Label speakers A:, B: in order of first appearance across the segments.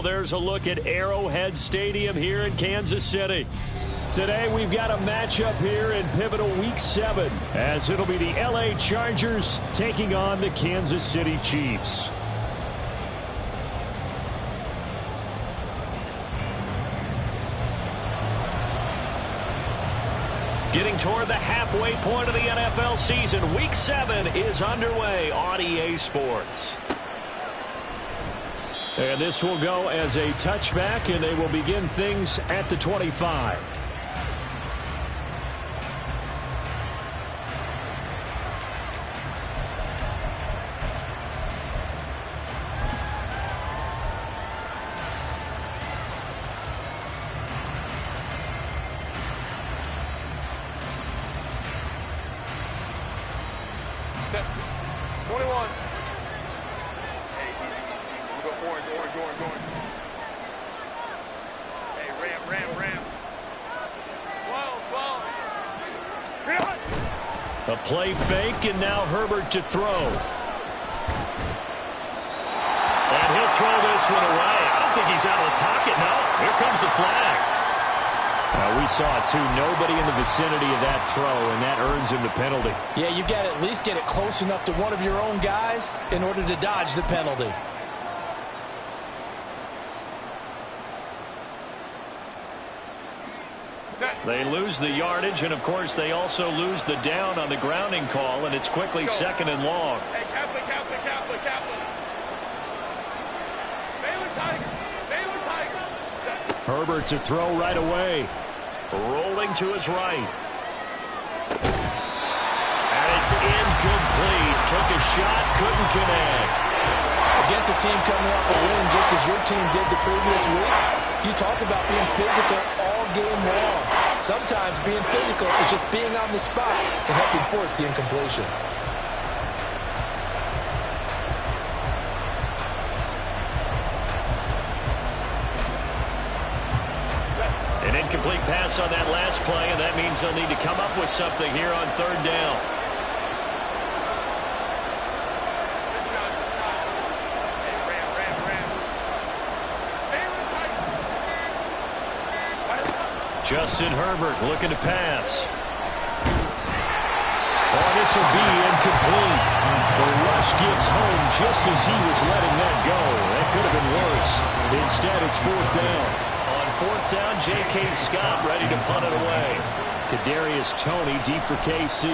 A: There's a look at Arrowhead Stadium here in Kansas City. Today we've got a matchup here in pivotal Week 7 as it'll be the LA Chargers taking on the Kansas City Chiefs. Getting toward the halfway point of the NFL season, Week 7 is underway on EA Sports. And this will go as a touchback, and they will begin things at the 25. A play fake, and now Herbert to throw. And he'll throw this one away. I don't think he's out of the pocket, no. Here comes the flag. We saw it, too. Nobody in the vicinity of that throw, and that earns him the penalty.
B: Yeah, you got to at least get it close enough to one of your own guys in order to dodge the penalty.
A: They lose the yardage, and, of course, they also lose the down on the grounding call, and it's quickly second and long.
C: Hey, Kaplan. Baylor Tigers.
A: Herbert to throw right away. Rolling to his right. And it's incomplete. Took a shot, couldn't connect.
B: Against a team coming off a win just as your team did the previous week, you talk about being physical all game long. Sometimes being physical is just being on the spot and helping force the incompletion.
A: An incomplete pass on that last play, and that means they'll need to come up with something here on third down. Justin Herbert looking to pass. Oh, this will be incomplete. The rush gets home just as he was letting that go. That could have been worse. Instead, it's fourth down. On fourth down, J.K. Scott ready to punt it away. Kadarius Toney deep for KC.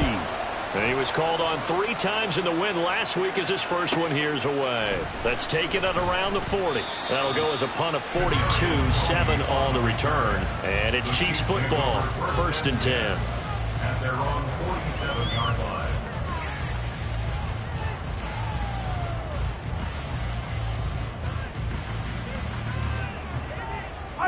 A: And he was called on 3 times in the win last week as his first one here's away. That's taken at around the 40. That'll go as a punt of 42, 7 on the return. And it's Chiefs football, 1st and 10.
D: At their own 47-yard line.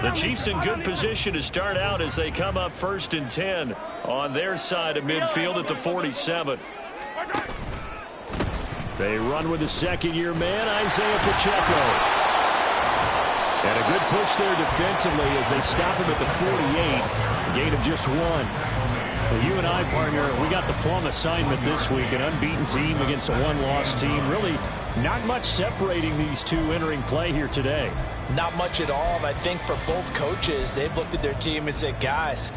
A: The Chiefs in good position to start out as they come up 1st and 10 on their side of midfield at the 47. They run with the second-year man, Isaiah Pacheco. And a good push there defensively as they stop him at the 48. A gain of just 1. Well, you and I, partner, we got the plum assignment this week. An unbeaten team against a one-loss team. Really not much separating these two entering play here today.
B: Not much at all, and I think for both coaches, they've looked at their team and said, guys,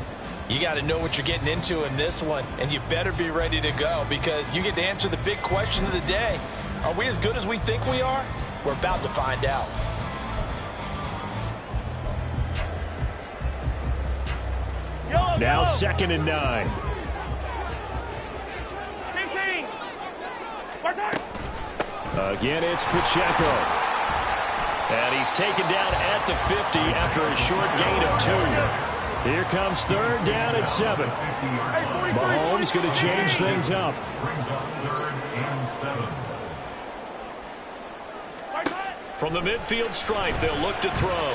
B: you got to know what you're getting into in this one, and you better be ready to go because you get to answer the big question of the day. Are we as good as we think we are? We're about to find out.
A: Now 2nd and 9.
C: 15.
A: Again, it's Pacheco. And he's taken down at the 50 after a short gain of 2. Here comes third down at 7. Mahomes going to change things up.
D: Brings up 3rd and 7.
A: From the midfield stripe, they'll look to throw.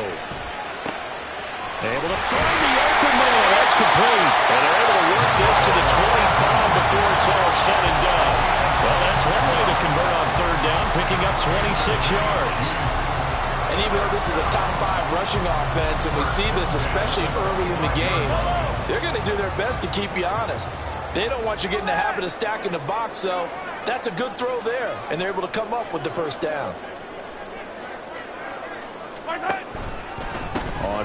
A: Able to find the open man. That's complete. And they're able to work this to the 25 before it's all said and done. Well, that's one way to convert on third down, picking up 26 yards.
B: And even though this is a top 5 rushing offense, and we see this especially early in the game, they're going to do their best to keep you honest. They don't want you getting the habit of stacking the box, so that's a good throw there, and they're able to come up with the first down.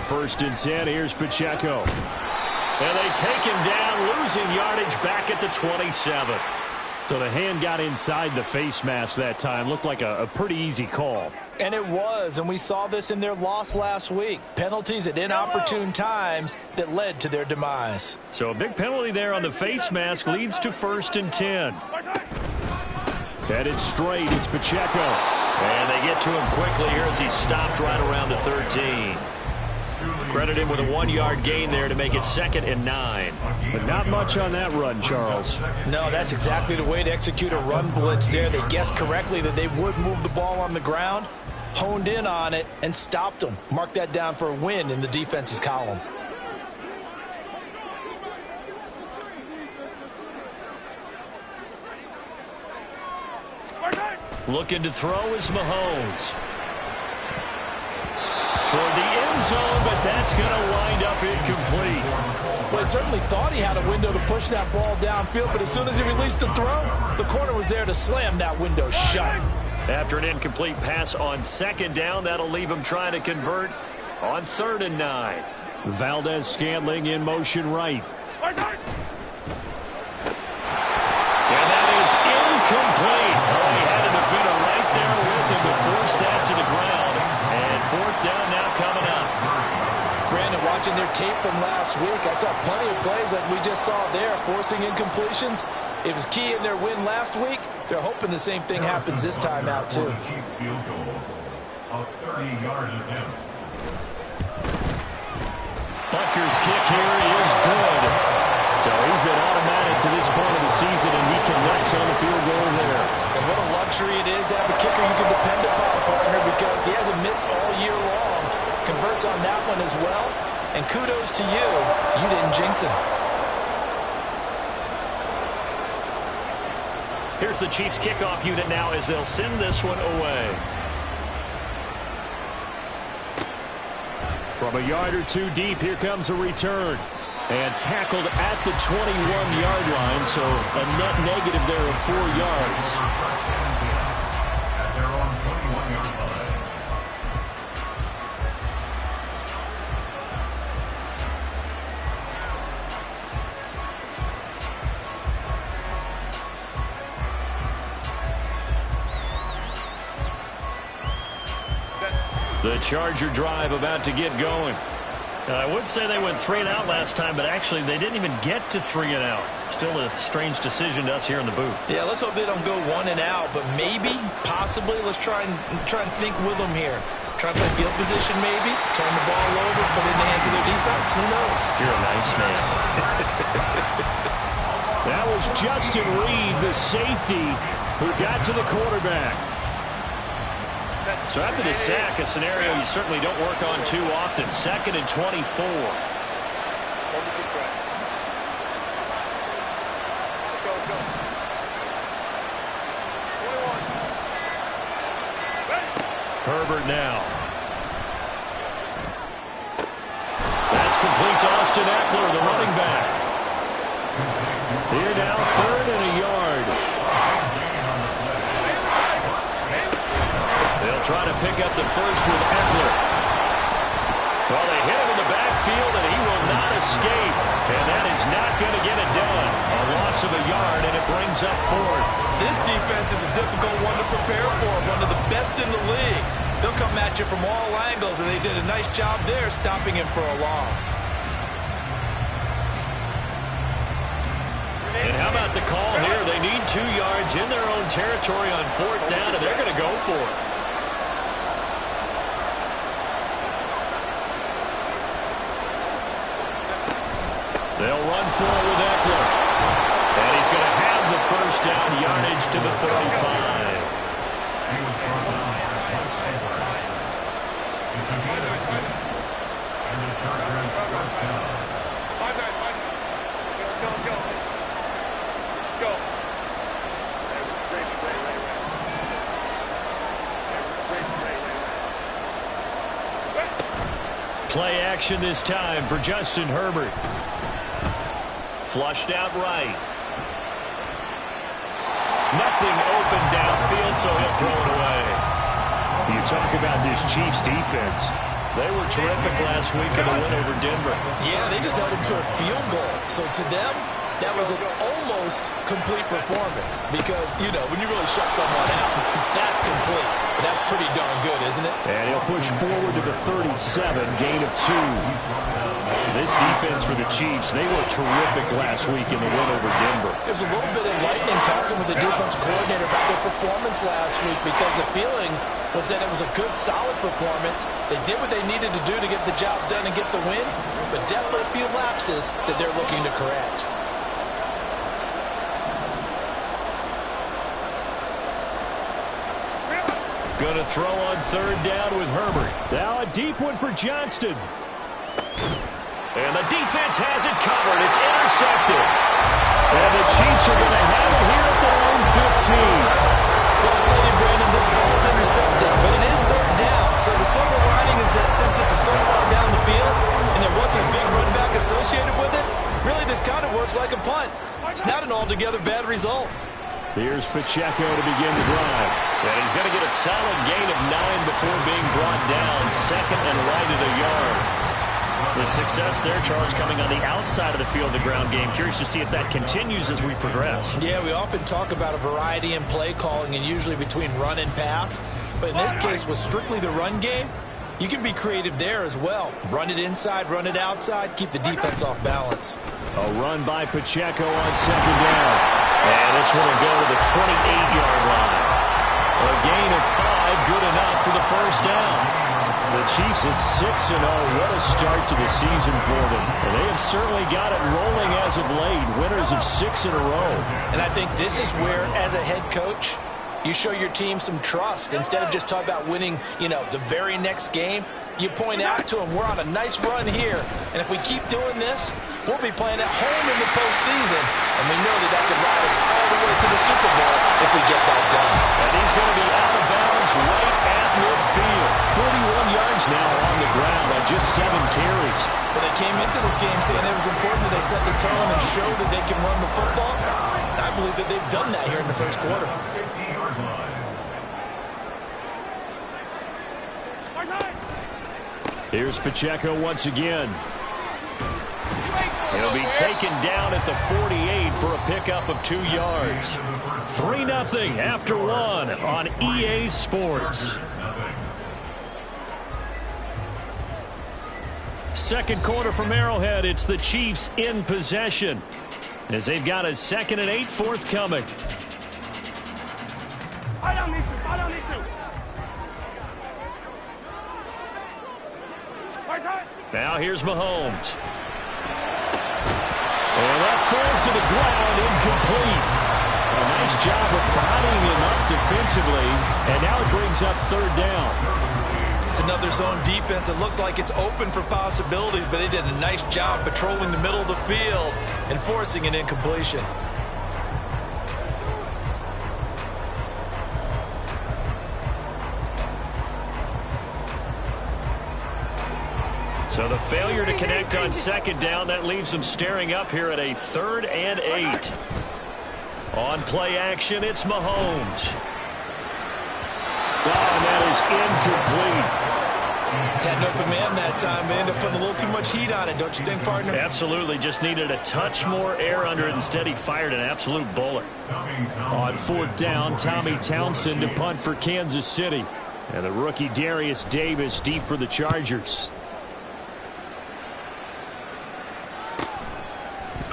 A: first and 10. Here's Pacheco. And they take him down, losing yardage back at the 27. So the hand got inside the face mask that time. Looked like a pretty easy call.
B: And it was, and we saw this in their loss last week. Penalties at inopportune times that led to their demise.
A: So a big penalty there on the face mask leads to first and 10. Headed straight, it's Pacheco. And they get to him quickly here as he stopped right around the 13. Credit him with a 1-yard gain there to make it 2nd and 9. But not much on that run, Charles.
B: No, that's exactly the way to execute a run blitz there. They guessed correctly that they would move the ball on the ground, honed in on it, and stopped them. Mark that down for a win in the defense's column.
A: Looking to throw is Mahomes. Toward the end zone, but that's going to wind up incomplete.
B: Well, he certainly thought he had a window to push that ball downfield, but as soon as he released the throw, the corner was there to slam that window shut.
A: After an incomplete pass on 2nd down, that'll leave him trying to convert on 3rd and 9. Valdez-Scantling in motion right. And that is incomplete. Oh, he had a defender right there with him to force that to the ground. And 4th down now coming up.
B: Brandon, watching their tape from last week, I saw plenty of plays like we just saw there, forcing incompletions. It was key in their win last week. They're hoping the same thing happens this time out, too.
D: Chiefs field goal. A 30-yard attempt.
A: Butker's kick here is good. So he's been automatic to this point of the season, and he connects on the field goal there.
B: And what a luxury it is to have a kicker you can depend upon, partner, because he hasn't missed all year long. Converts on that one as well. And kudos to you. You didn't jinx him.
A: Here's the Chiefs kickoff unit now as they'll send this one away. From a yard or two deep, here comes a return. And tackled at the 21-yard line, so a net negative there of 4 yards.
D: At their own 21-yard line.
A: The Charger drive about to get going. I would say they went 3 and out last time, but actually they didn't even get to 3 and out. Still a strange decision to us here in the booth.
B: Yeah, let's hope they don't go 1 and out, but maybe, possibly, let's try and think with them here. Try to play field position maybe, turn the ball over, put it in the hands of their defense. Who knows?
A: You're a nice man. That was Justin Reed, the safety, who got to the quarterback. So after the sack, a scenario you certainly don't work on too often. 2nd and 24. Herbert now. That's complete to Austin Eckler, the running back. Here now, 3rd and a yard. They'll try to pick up the first with Eckler. Well, they hit him in the backfield, and he will not escape. And that is not going to get it done. A loss of a yard, and it brings up 4th.
B: This defense is a difficult one to prepare for, one of the best in the league. They'll come at you from all angles, and they did a nice job there stopping him for a loss.
A: And how about the call here? They need 2 yards in their own territory on 4th down, and they're going to go for it. They'll run for it with Eckler. And he's going to have the first down, yardage to the 35.
D: He was brought down by Eckler. It's a gain of 6. And the Chargers first down.
C: Go.
A: Play action this time for Justin Herbert. Flushed out right. Nothing open downfield, so he'll throw it away. You talk about this Chiefs defense. They were terrific last week in the win over Denver.
B: Yeah, they just held them to a field goal. So to them, that was an almost complete performance because, you know, when you really shut someone out, that's complete. That's pretty darn good, isn't it?
A: And he'll push forward to the 37, gain of 2. This defense for the Chiefs, they were terrific last week in the win over Denver.
B: It was a little bit enlightening talking with the defense coordinator about their performance last week because the feeling was that it was a good, solid performance. They did what they needed to do to get the job done and get the win, but definitely a few lapses that they're looking to correct.
A: Going to throw on 3rd down with Herbert. Now a deep one for Johnston. And the defense has it covered. It's intercepted. And the Chiefs are going to have it here at their own 15.
B: Well, I'll tell you, Brandon, this ball is intercepted, but it is 3rd down. So the silver lining is that since this is so far down the field and there wasn't a big run back associated with it, really this kind of works like a punt. It's not an altogether bad result.
A: Here's Pacheco to begin the drive. And he's going to get a solid gain of 9 before being brought down. 2nd and right at a yard. The success there, Charles, coming on the outside of the field, the ground game. Curious to see if that continues as we progress.
B: Yeah, we often talk about a variety in play calling and usually between run and pass. But in this case, with strictly the run game, you can be creative there as well. Run it inside, run it outside, keep the defense off balance.
A: A run by Pacheco on 2nd down. And this one will go to the 28-yard line. A gain of 5, good enough for the 1st down. The Chiefs at 6-0. What a start to the season for them. And they have certainly got it rolling as of late. Winners of 6 in a row.
B: And I think this is where, as a head coach, you show your team some trust. Instead of just talking about winning, you know, the very next game, you point out to them, we're on a nice run here. And if we keep doing this, we'll be playing at home in the postseason. And we know that that could ride us all the way to the Super Bowl if we get that done.
A: And he's going to be out of bounds right at midfield. 41 yards now on the ground on just 7 carries.
B: Well, they came into this game saying it was important that they set the tone and show that they can run the football. And I believe that they've done that here in the 1st quarter.
A: Here's Pacheco once again. He'll be taken down at the 48 for a pickup of 2 yards. 3-0 after 1 on EA Sports. 2nd quarter from Arrowhead. It's the Chiefs in possession as they've got a 2nd and 8 forthcoming. Now here's Mahomes. And that falls to the ground, incomplete. A nice job of bodying him up defensively, and now it brings up 3rd down.
B: It's another zone defense. It looks like it's open for possibilities, but they did a nice job patrolling the middle of the field and forcing an incompletion.
A: So the failure to connect on 2nd down, that leaves them staring up here at a 3rd and 8. On play action, it's Mahomes. Oh, and that is incomplete.
B: Had an open man that time, but ended up putting a little too much heat on it, don't you think, partner?
A: Absolutely. Just needed a touch more air under it. Instead, he fired an absolute bullet. On 4th down, Tommy Townsend to punt for Kansas City. And the rookie Darius Davis deep for the Chargers.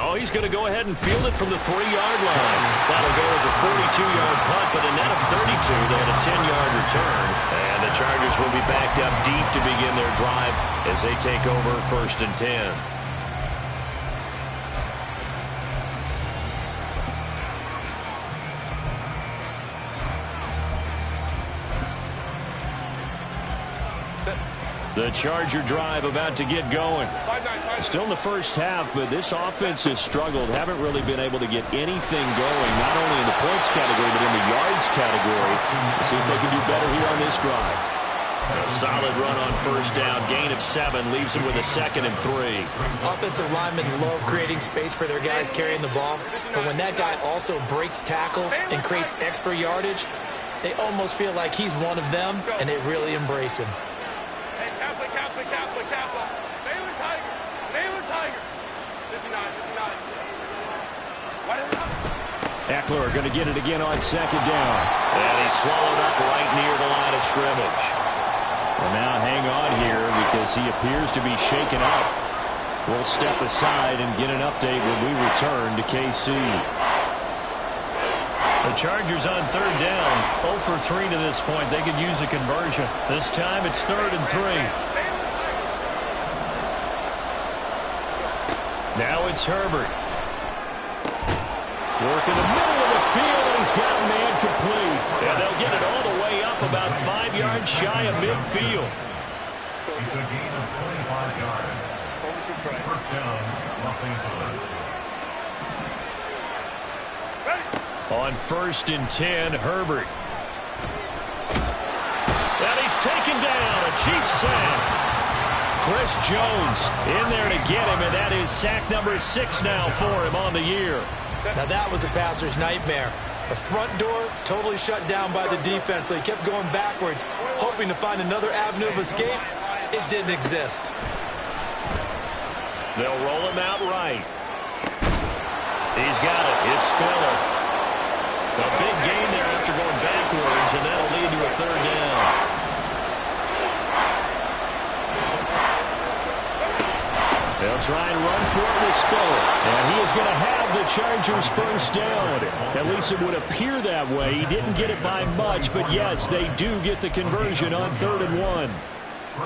A: Oh, he's going to go ahead and field it from the 3-yard line. That'll go as a 42-yard punt, but a net of 32. They had a 10-yard return. And the Chargers will be backed up deep to begin their drive as they take over 1st and 10. The Charger drive about to get going. Still in the 1st half, but this offense has struggled. Haven't really been able to get anything going, not only in the points category, but in the yards category. Let's see if they can do better here on this drive. A solid run on 1st down. Gain of 7 leaves them with a 2nd and 3.
B: Offensive linemen love creating space for their guys carrying the ball. But when that guy also breaks tackles and creates extra yardage, they almost feel like he's one of them, and they really embrace him.
A: Ekeler going to get it again on second down. And he's swallowed up right near the line of scrimmage. Well, now hang on here because he appears to be shaken up. We'll step aside and get an update when we return to KC. The Chargers on third down, 0 for 3 to this point. They could use a conversion. This time it's 3rd and 3. Now it's Herbert. Work in the middle of the field, and he's got a man complete. And they'll get it all the way up about 5 yards shy of midfield.
D: It's a gain of 25 yards. First down, Los Angeles.
A: On 1st and 10, Herbert. And he's taken down. A Chiefs sack. Chris Jones in there to get him, and that is sack number 6 now for him on the year.
B: Now that was a passer's nightmare. The front door totally shut down by the defense, so he kept going backwards, hoping to find another avenue of escape. It didn't exist.
A: They'll roll him out right. He's got it. It's Spiller. A big gain there after going backwards, and that'll lead to a 3rd down. They'll try and run for it with Spiller. And he is going to have the Chargers first down. At least it would appear that way. He didn't get it by much, but yes, they do get the conversion on 3rd and 1.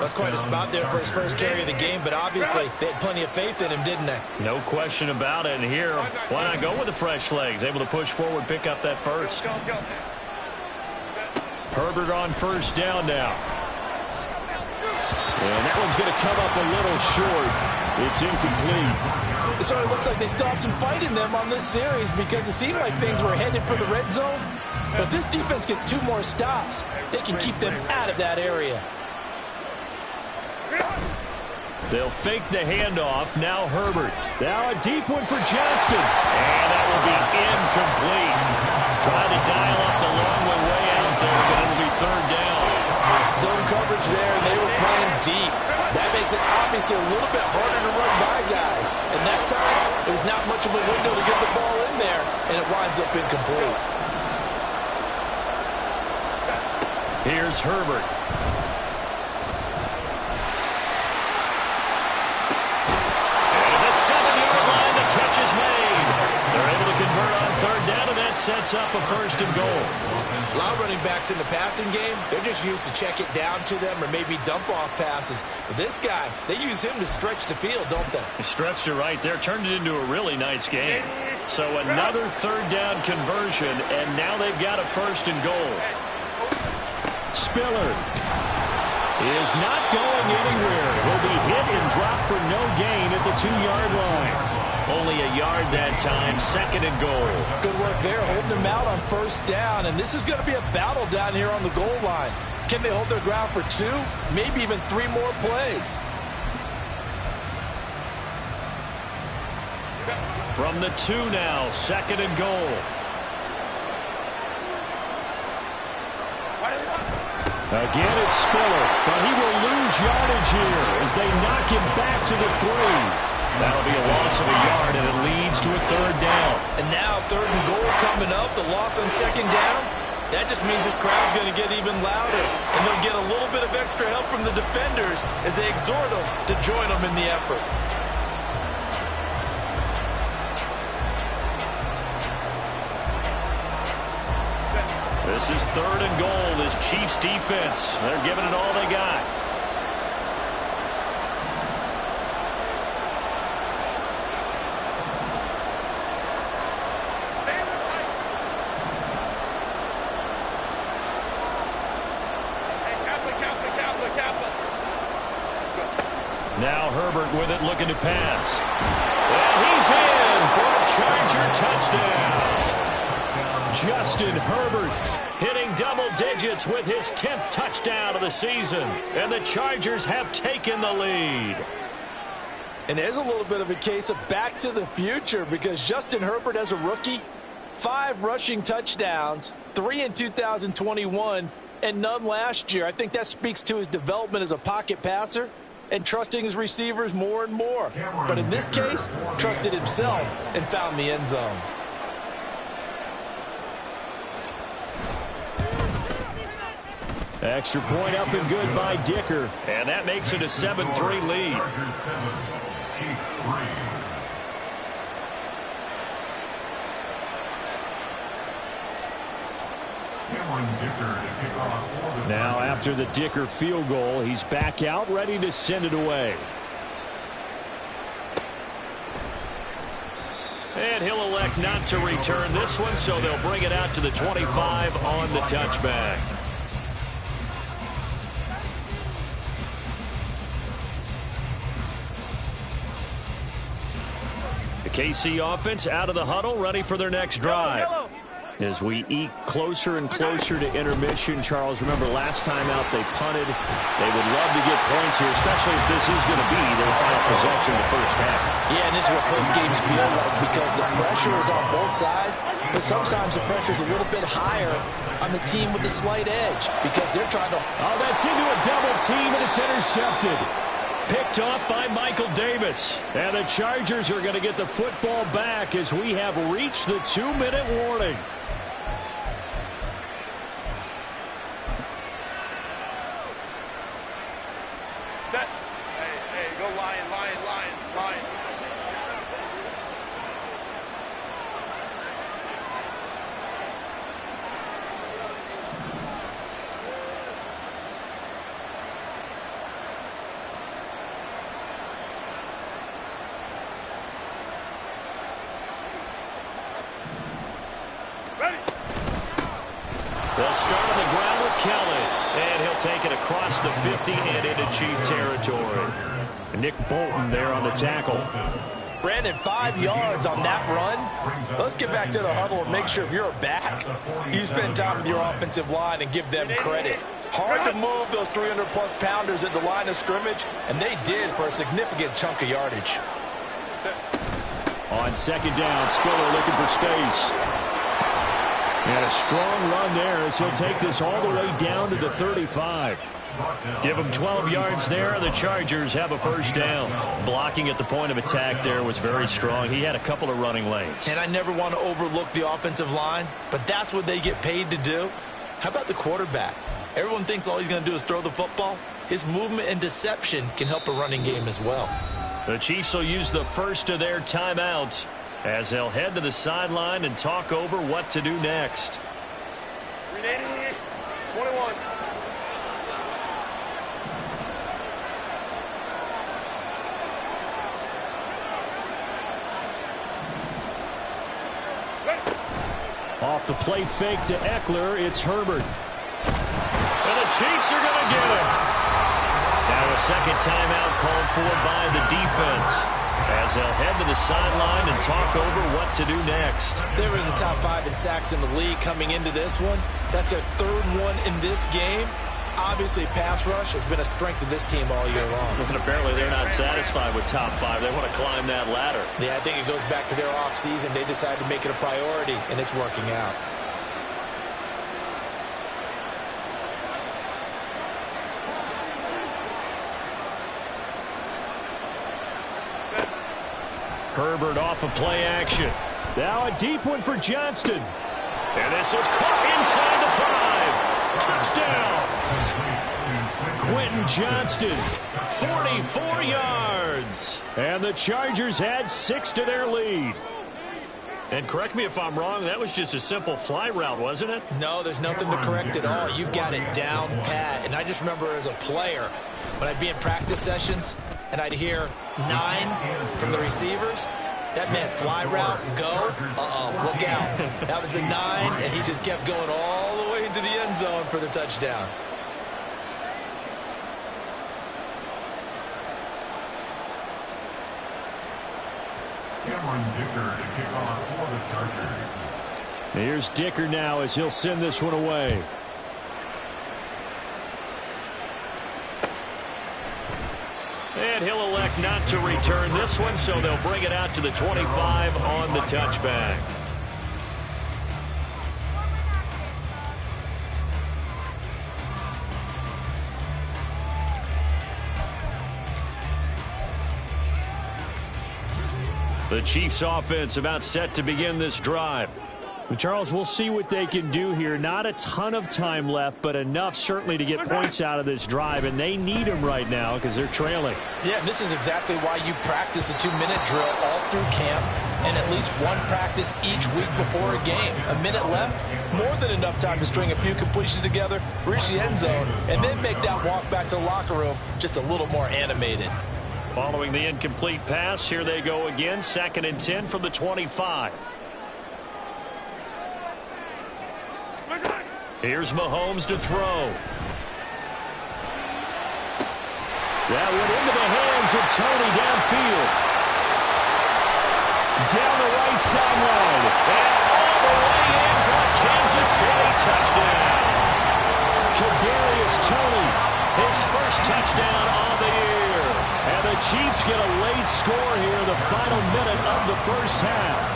B: That's quite a spot there for his first carry of the game, but obviously they had plenty of faith in him, didn't they?
A: No question about it. And here, why not go with the fresh legs? Able to push forward, pick up that first. Herbert on first down now. And that one's going to come up a little short. It's incomplete.
B: It sort of looks like they still have some fight in them on this series because it seemed like things were headed for the red zone. But if this defense gets 2 more stops, they can keep them out of that area.
A: They'll fake the handoff. Now Herbert. Now a deep one for Johnston. And that will be incomplete. Trying to dial up the long way out there, but it'll be 3rd down.
B: Zone coverage there, and they were playing deep. That makes it obviously a little bit harder to run by guys. And that time, it was not much of a window to get the ball in there, and it winds up incomplete.
A: Here's Herbert. Catch is made. They're able to convert on 3rd down, and that sets up a 1st and goal.
B: A lot of running backs in the passing game, they're just used to check it down to them or maybe dump off passes. But this guy, they use him to stretch the field, don't they?
A: He stretched it right there, turned it into a really nice game. So another 3rd down conversion, and now they've got a 1st and goal. Spiller is not going anywhere. He'll be hit and dropped for no gain at the 2-yard line. Only a yard that time, 2nd and goal.
B: Good work there, holding them out on 1st down. And this is going to be a battle down here on the goal line. Can they hold their ground for 2, maybe even 3 more plays?
A: From the 2 now, 2nd and goal. Again, it's Spiller, but he will lose yardage here as they knock him back to the 3. That'll be a loss of a yard, and it leads to a 3rd down.
B: And now 3rd and goal coming up, the loss on 2nd down. That just means this crowd's going to get even louder, and they'll get a little bit of extra help from the defenders as they exhort them to join them in the effort.
A: This is 3rd and goal. This Chiefs defense, they're giving it all they got. Now Herbert with it, looking to pass. And he's in for a Charger touchdown. Justin Herbert hitting double digits with his 10th touchdown of the season. And the Chargers have taken the lead.
B: And there's a little bit of a case of back to the future because Justin Herbert as a rookie, 5 rushing touchdowns, 3 in 2021, and none last year. I think that speaks to his development as a pocket passer and trusting his receivers more and more. But in this case, trusted himself and found the end zone.
A: Extra point up and good by Dicker. And that makes it a 7-3 lead.
D: Chargers 7, Chiefs 3. Cameron Dicker to kick off for the
A: Now
D: Chargers.
A: after the Dicker field goal, he's back out ready to send it away. And he'll elect not to return this one, so they'll bring it out to the 25 on the touchback. The KC offense out of the huddle, ready for their next drive. As we eke closer and closer to intermission, Charles, remember last time out they punted. They would love to get points here, especially if this is going to be their final possession of the first half.
B: Yeah, and this is what close games feel like because the pressure is on both sides, but sometimes the pressure is a little bit higher on the team with the slight edge because they're trying to...
A: Oh, that's into a double team, and it's intercepted. Picked off by Michael Davis. And the Chargers are going to get the football back as we have reached the 2-minute warning.
C: Set. Hey, go Lion, Lion, Lion, Lion. Ready.
A: They'll start on the ground with Kelly. And he'll take it across the 50 and into Chief territory. Nick Bolton there on the tackle.
B: Brandon, 5 yards on that run. Let's get back to the huddle and make sure if you're a back, you spend time with your offensive line and give them credit. Hard to move those 300-plus pounders at the line of scrimmage, and they did for a significant chunk of yardage.
A: On second down, Spiller looking for space. And a strong run there as he'll take this all the way down to the 35. Give him 12 yards there. The Chargers have a first down. Blocking at the point of attack there was very strong. He had a couple of running lanes.
B: And I never want to overlook the offensive line, but that's what they get paid to do. How about the quarterback? Everyone thinks all he's going to do is throw the football. His movement and deception can help a running game as well.
A: The Chiefs will use the first of their timeouts as they'll head to the sideline and talk over what to do next.
C: 21.
A: Off the play fake to Eckler, it's Herbert. And the Chiefs are going to get him. Now a second timeout called for by the defense as they'll head to the sideline and talk over what to do next.
B: They were in the top 5 in sacks in the league coming into this one. That's their 3rd one in this game. Obviously, pass rush has been a strength of this team all year long.
A: And apparently they're not satisfied with top 5. They want to climb that ladder.
B: Yeah, I think it goes back to their offseason. They decided to make it a priority, and it's working out.
A: Herbert off of play action. Now a deep one for Johnston. And this is caught inside the 5. Touchdown. Quentin Johnston, 44 yards. And the Chargers had 6 to their lead. And correct me if I'm wrong, that was just a simple fly route, wasn't it?
B: No, there's nothing to correct at all. You've got it down pat. And I just remember as a player, when I'd be in practice sessions, and I'd hear 9 from the receivers, that meant fly route, go, look out. That was the 9, and he just kept going all the way into the end zone for the touchdown.
D: Cameron Dicker to kick off for the Chargers.
A: Here's Dicker now as he'll send this one away. And he'll elect not to return this one, so they'll bring it out to the 25 on the touchback. The Chiefs offense about set to begin this drive. Charles, we'll see what they can do here. Not a ton of time left, but enough certainly to get points out of this drive, and they need them right now because they're trailing.
B: Yeah, and this is exactly why you practice a 2-minute drill all through camp and at least one practice each week before a game. A minute left, more than enough time to string a few completions together, reach the end zone, and then make that walk back to the locker room just a little more animated.
A: Following the incomplete pass, here they go again, 2nd and 10 from the 25. Here's Mahomes to throw. That went into the hands of Tony downfield. Down the right sideline. And all the way in for a Kansas City touchdown. Kadarius Toney, his first touchdown on the year. And the Chiefs get a late score here, the final minute of the first half.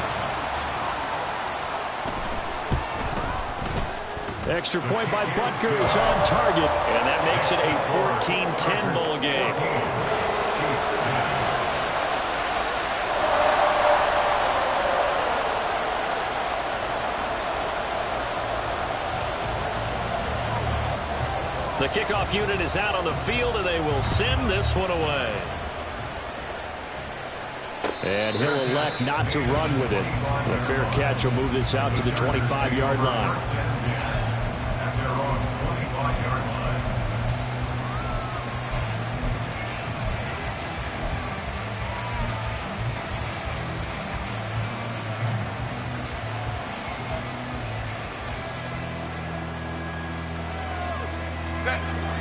A: Extra point by Butker is on target, and that makes it a 14-10 ball game. The kickoff unit is out on the field, and they will send this one away. And he'll elect not to run with it. A fair catch will move this out to the 25-yard line.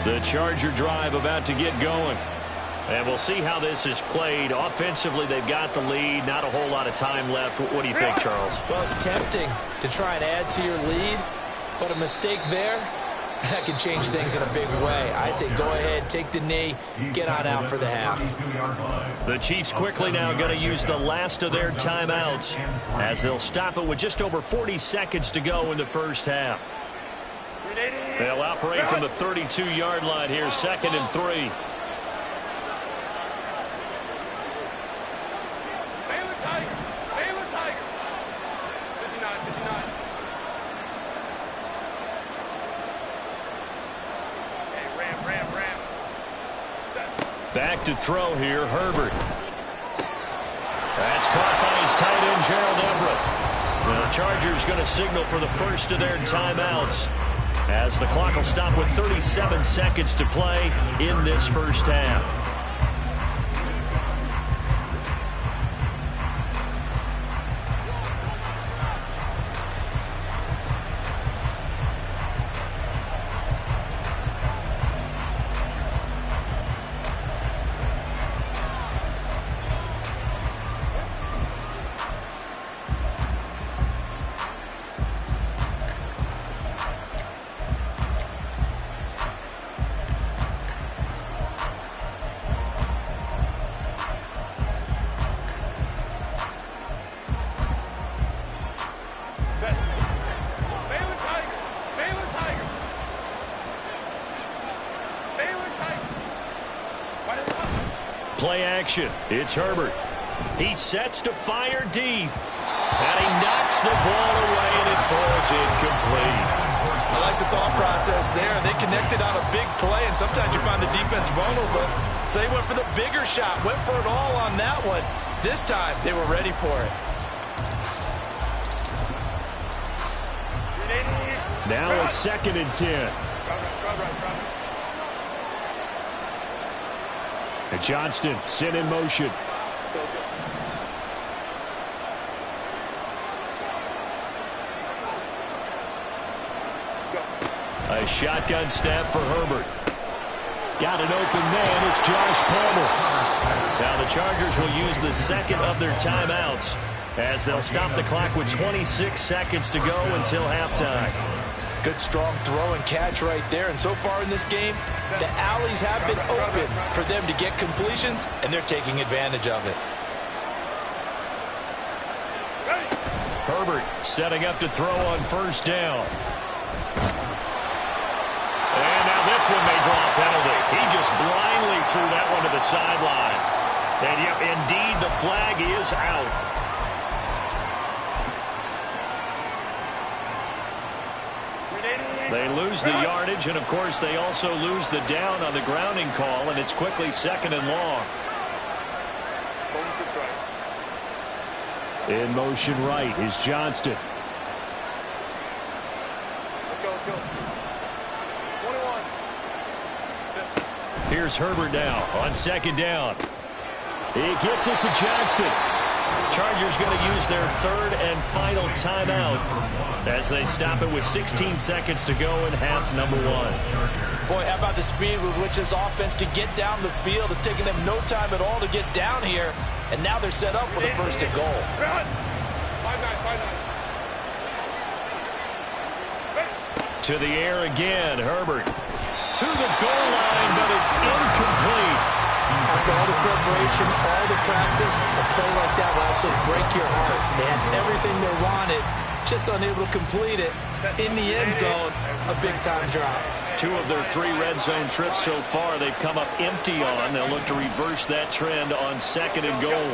A: The Charger drive about to get going. And we'll see how this is played. Offensively, they've got the lead. Not a whole lot of time left. What do you think, Charles?
B: Well, it's tempting to try and add to your lead, but a mistake there, that can change things in a big way. I say go ahead, take the knee, get on out for the half.
A: The Chiefs quickly now going to use the last of their timeouts as they'll stop it with just over 40 seconds to go in the first half. They'll operate from the 32-yard line here, 2nd and 3.
C: Baylor Tigers. Baylor Tigers. 59, 59. Hey, Ram. Set.
A: Back to throw here, Herbert. That's caught by his tight end, Gerald Everett. Now, the Chargers going to signal for the first of their timeouts, as the clock will stop with 37 seconds to play in this first half. Play action. It's Herbert. He sets to fire deep. And he knocks the ball away, and it falls incomplete.
B: I like the thought process there. They connected on a big play, and sometimes you find the defense vulnerable. So they went for the bigger shot, went for it all on that one. This time, they were ready for it.
A: Now a 2nd and 10. And Johnston sent in motion. A shotgun snap for Herbert. Got an open man. It's Josh Palmer. Now the Chargers will use the second of their timeouts as they'll stop the clock with 26 seconds to go until halftime.
B: Good strong throw and catch right there. And so far in this game, the alleys have been open for them to get completions, and they're taking advantage of it.
A: Herbert setting up to throw on first down. And now this one may draw a penalty. He just blindly threw that one to the sideline. And yep, indeed, the flag is out. They lose the yardage, and of course they also lose the down on the grounding call, and it's quickly 2nd and long. In motion right is Johnston.
C: Let's go, let's go. 21.
A: Here's Herbert now on 2nd down. He gets it to Johnston. Chargers going to use their 3rd and final timeout as they stop it with 16 seconds to go in half number 1.
B: Boy, how about the speed with which this offense can get down the field? It's taking them no time at all to get down here, and now they're set up with a 1st and goal.
C: 5-9, 5-9.
A: To the air again, Herbert. To the goal line, but it's incomplete.
B: After all the preparation, all the practice, a play like that will absolutely break your heart. They had everything they wanted, just unable to complete it. In the end zone, a big-time drop.
A: 2 of their 3 red zone trips so far they've come up empty on. They'll look to reverse that trend on 2nd and goal.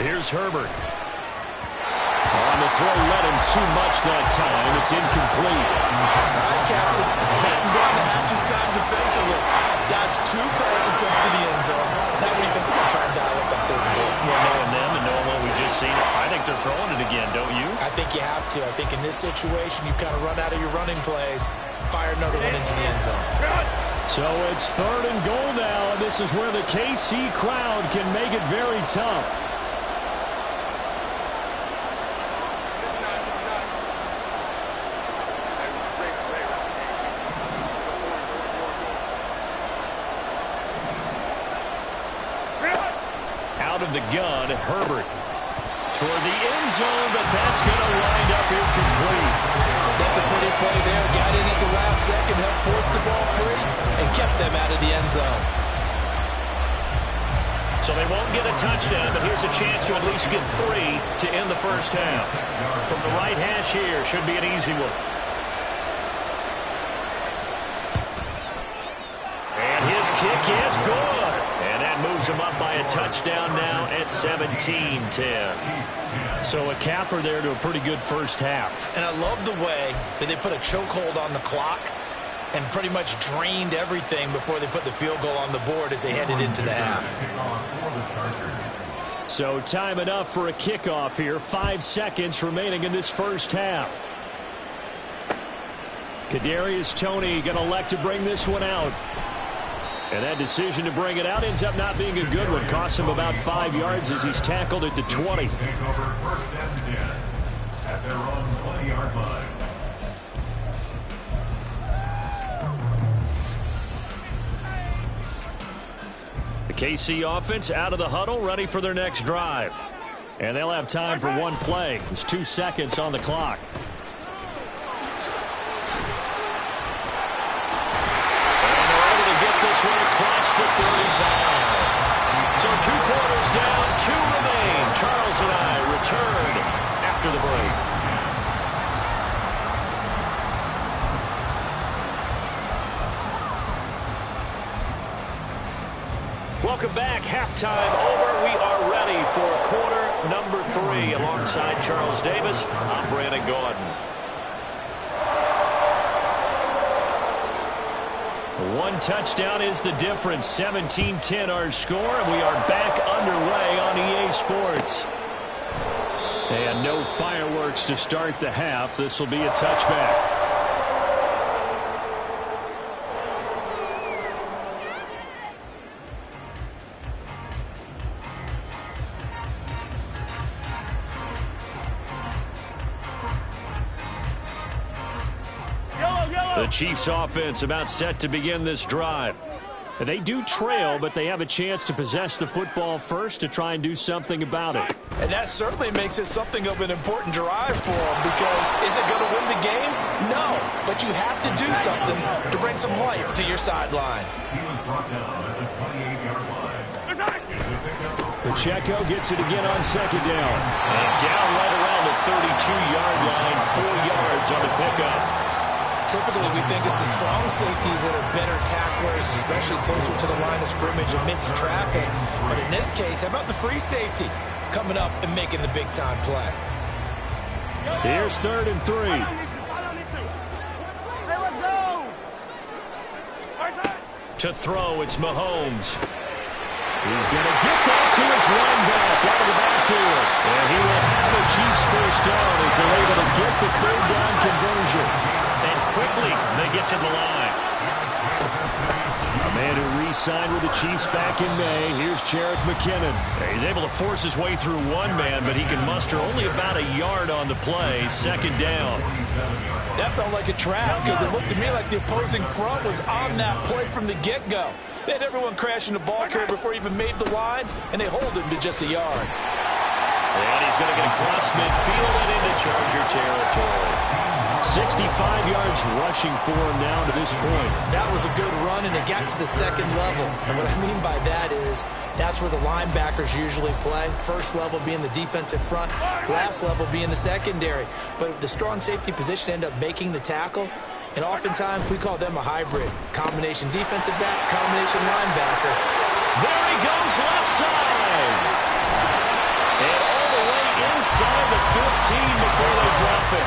A: Here's Herbert. On the throw, let him too much that time. It's incomplete.
B: All right, Captain. It's batting down the hatches time defensively. Dodged 2 pass attempts to the end zone. Now what do you think they're going to try and dial up on 3rd and goal?
A: Well, knowing them and knowing what we just seen, I think they're throwing it again, don't you?
B: I think you have to. I think in this situation, you kind of run out of your running plays, fire another one into the end zone.
A: So it's 3rd and goal now, and this is where the KC crowd can make it very tough. Out of the gun, Herbert. Toward the end zone, but that's going to wind up incomplete.
B: That's a pretty play there. Got in at the last second, helped force the ball free, and kept them out of the end zone.
A: So they won't get a touchdown, but here's a chance to at least get 3 to end the first half. From the right hash here, should be an easy one. And his kick is good. And that moves him up by a touchdown now at 17-10. So a capper there to a pretty good first half.
B: And I love the way that they put a chokehold on the clock and pretty much drained everything before they put the field goal on the board as they headed into the half.
A: So time enough for a kickoff here. 5 seconds remaining in this first half. Kadarius Toney going to elect to bring this one out. And that decision to bring it out ends up not being a good one. Costs him about 5 yards as he's tackled at the 20.
D: Take over 1st and 10 at their own 20-yard line.
A: The KC offense out of the huddle, ready for their next drive. And they'll have time for one play. There's 2 seconds on the clock. This one across the 35. So 2 quarters down, 2 remain. Charles and I return after the break. Welcome back. Halftime over. We are ready for quarter number 3. Alongside Charles Davis, I'm Brandon Gaudin. 1 touchdown is the difference. 17-10 our score, and we are back underway on EA Sports. And no fireworks to start the half. This will be a touchback. The Chiefs offense about set to begin this drive. They do trail, but they have a chance to possess the football first to try and do something about it.
B: And that certainly makes it something of an important drive for them, because is it going to win the game? No, but you have to do something to bring some life to your sideline.
D: He was brought down at the 28-yard line.
A: Pacheco gets it again on 2nd down. And down right around the 32-yard line, 4 yards on the pickup.
B: Typically, we think it's the strong safeties that are better tacklers, especially closer to the line of scrimmage amidst traffic. But in this case, how about the free safety coming up and making the big-time play?
A: Here's 3rd and 3.
C: Hey, let's go.
A: To throw, it's Mahomes. He's going to get that to his running back out of the backfield. And he will have a Chiefs first down as they're able to get the 3rd down conversion. And quickly, they get to the line. A man who re-signed with the Chiefs back in May. Here's Jerick McKinnon. He's able to force his way through one man, but he can muster only about a yard on the play. 2nd down.
B: That felt like a trap because it looked to me like the opposing front was on that play from the get-go. They had everyone crashing the ball carrier before he even made the line, and they hold him to just a yard.
A: And he's going to get across midfield and into Charger territory. 65 yards rushing for him now to this point.
B: That was a good run, and it got to the 2nd level. And what I mean by that is that's where the linebackers usually play. First level being the defensive front, last level being the secondary. But the strong safety position ended up making the tackle, and oftentimes we call them a hybrid. Combination defensive back, combination linebacker.
A: There he goes left side. And all the way inside the 15 before they drop it.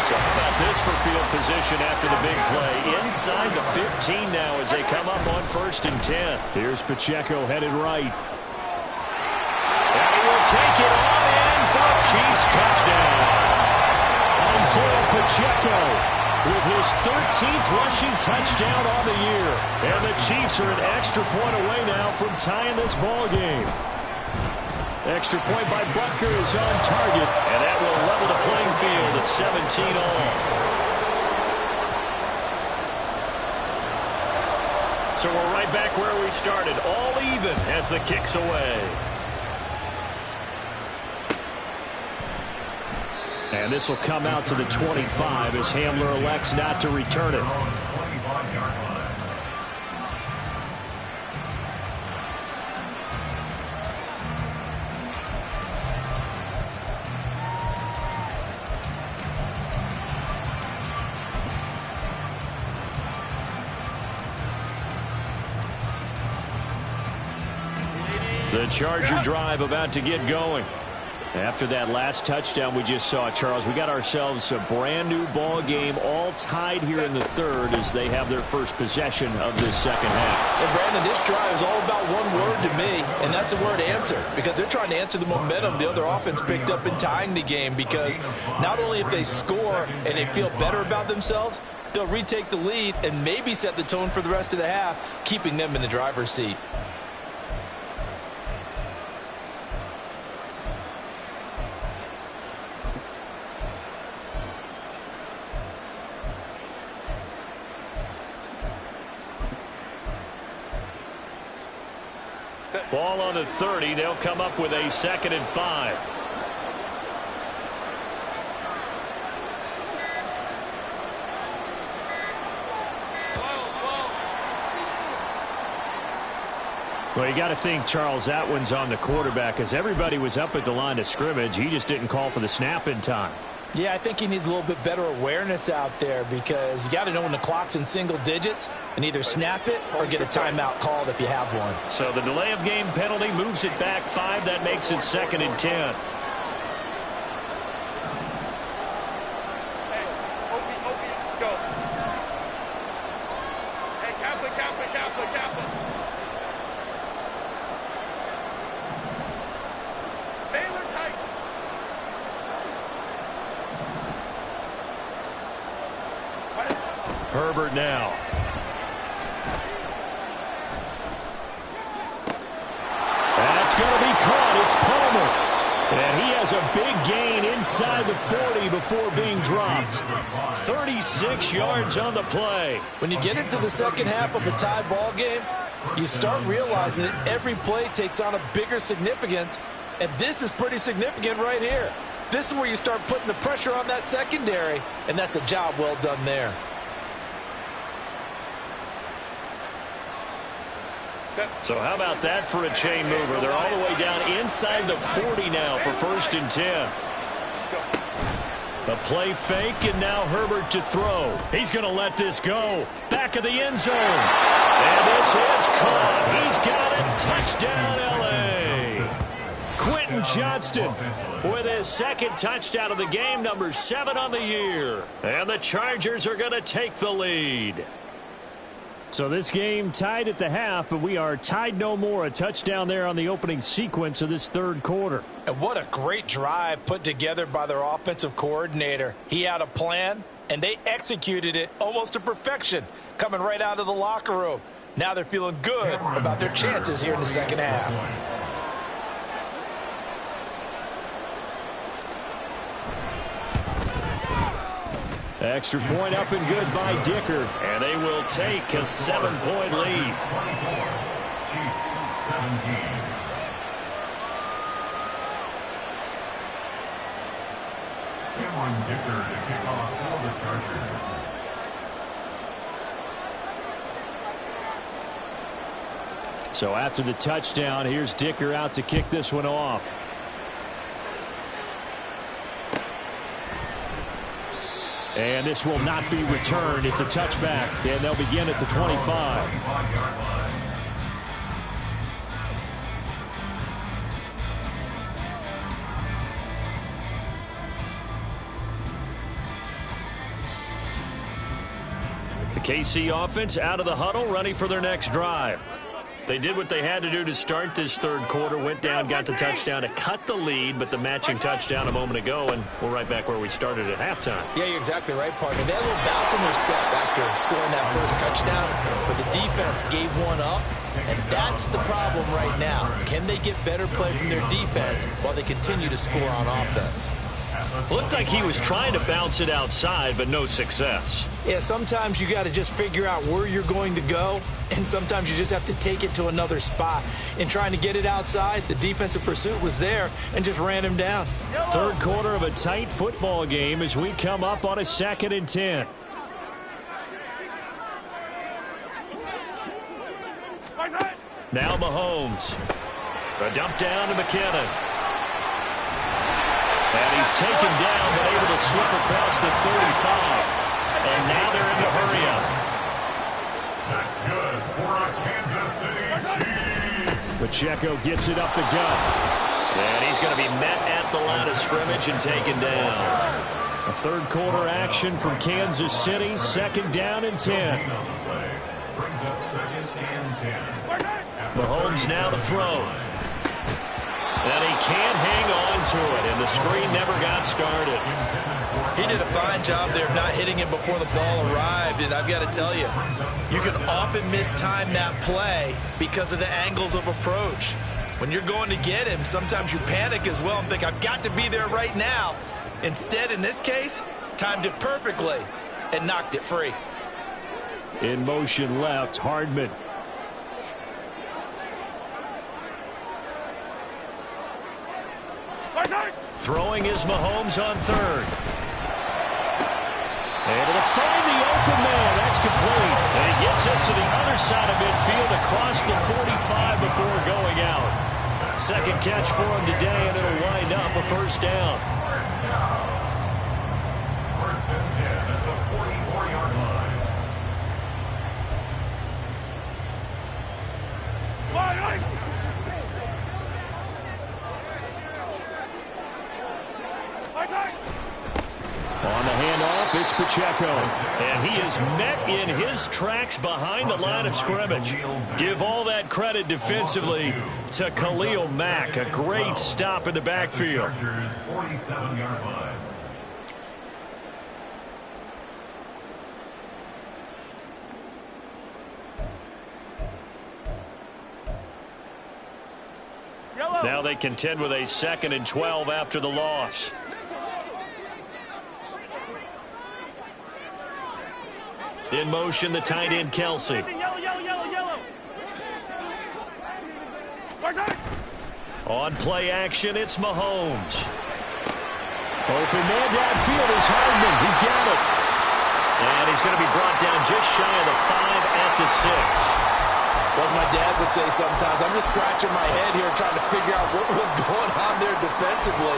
A: So how about this for field position after the big play? Inside the 15 now as they come up on 1st and 10. Here's Pacheco headed right. And he will take it on in for a Chiefs touchdown. Isaiah Pacheco with his 13th rushing touchdown on the year. And the Chiefs are an extra point away now from tying this ball game. Extra point by Butker is on target, and that will level the playing field at 17 all. So we're right back where we started, all even as the kick's away. And this will come out to the 25 as Hamler elects not to return it. The Charger drive about to get going. After that last touchdown we just saw, Charles, we got ourselves a brand new ball game, all tied here in the 3rd as they have their first possession of this 2nd half.
B: And Brandon, this drive is all about one word to me, and that's the word answer, because they're trying to answer the momentum the other offense picked up in tying the game, because not only if they score and they feel better about themselves, they'll retake the lead and maybe set the tone for the rest of the half, keeping them in the driver's seat.
A: Ball on the 30. They'll come up with a 2nd and 5. Well, you got to think, Charles, that one's on the quarterback as everybody was up at the line of scrimmage. He just didn't call for the snap in time.
B: Yeah, I think he needs a little bit better awareness out there because you got to know when the clock's in single digits and either snap it or get a timeout called if you have one.
A: So the delay of game penalty moves it back 5. That makes it 2nd and 10.
C: Hey, Opie, go. Hey, Kaplan. Baylor tight.
A: Herbert now. That's going to be caught. It's Palmer. And he has a big gain inside the 40 before being dropped. 36 yards on the play.
B: When you get into the 2nd half of a tie ball game, you start realizing that every play takes on a bigger significance, and this is pretty significant right here. This is where you start putting the pressure on that secondary, and that's a job well done there.
A: So how about that for a chain mover? They're all the way down inside the 40 now for 1st and 10. The play fake, and now Herbert to throw. He's going to let this go. Back of the end zone. And this is caught. He's got it. Touchdown, L.A. Quentin Johnston with his second touchdown of the game, number 7 on the year. And the Chargers are going to take the lead. So this game tied at the half, but we are tied no more. A touchdown there on the opening sequence of this third quarter.
B: And what a great drive put together by their offensive coordinator. He had a plan, and they executed it almost to perfection, coming right out of the locker room. Now they're feeling good about their chances here in the second half.
A: Extra point up and good by Dicker, and they will take a 7-point lead.
D: 24, Chiefs 17. Cameron Dicker to kick off for the Chargers.
A: So after the touchdown, here's Dicker out to kick this one off. And this will not be returned. It's a touchback, and they'll begin at the 25. The KC offense out of the huddle, ready for their next drive. They did what they had to do to start this third quarter, went down, got the touchdown to cut the lead, but the matching touchdown a moment ago, and we're right back where we started at halftime.
B: Yeah, you're exactly right, partner. They had a little bounce in their step after scoring that first touchdown, but the defense gave one up, and that's the problem right now. Can they get better play from their defense while they continue to score on offense?
A: Looked like he was trying to bounce it outside, but no success.
B: Yeah, sometimes you got to just figure out where you're going to go, and sometimes you just have to take it to another spot. In trying to get it outside, the defensive pursuit was there and just ran him down.
A: Third quarter of a tight football game as we come up on a 2nd and 10. Now Mahomes. A dump down to McKinnon. And he's taken down, but able to slip across the 35. And now they're in a hurry up.
D: That's good for a Kansas City Chiefs.
A: Pacheco gets it up the gut. And he's going to be met at the line of scrimmage and taken down. A third quarter action from Kansas City, 2nd down and 10.
D: Brings up 2nd and 10.
A: Mahomes now to throw. And he can't hang on to it, and the screen never got started.
B: He did a fine job there of not hitting him before the ball arrived, and I've got to tell you, you can often mistime that play because of the angles of approach. When you're going to get him, sometimes you panic as well and think, I've got to be there right now. Instead, in this case, timed it perfectly and knocked it free.
A: In motion left, Hardman. Throwing is Mahomes on 3rd. Able to find the open man. That's complete. And he gets us to the other side of midfield across the 45 before going out. 2nd catch for him today, and it'll wind up a 1st down.
D: 1st and 10 at the 44-yard line.
A: On the handoff, it's Pacheco. And he is met in his tracks behind the line of scrimmage. Give all that credit defensively to Khalil Mack. A great stop in the backfield.
D: 47-yard line.
A: Now they contend with a 2nd and 12 after the loss. In motion, the tight end, Kelsey. On play action, it's Mahomes. Open man downfield is Hardman. He's got it. And he's going to be brought down just shy of the 5 at the 6.
B: Well, my dad would say sometimes, I'm just scratching my head here trying to figure out what was going on there defensively.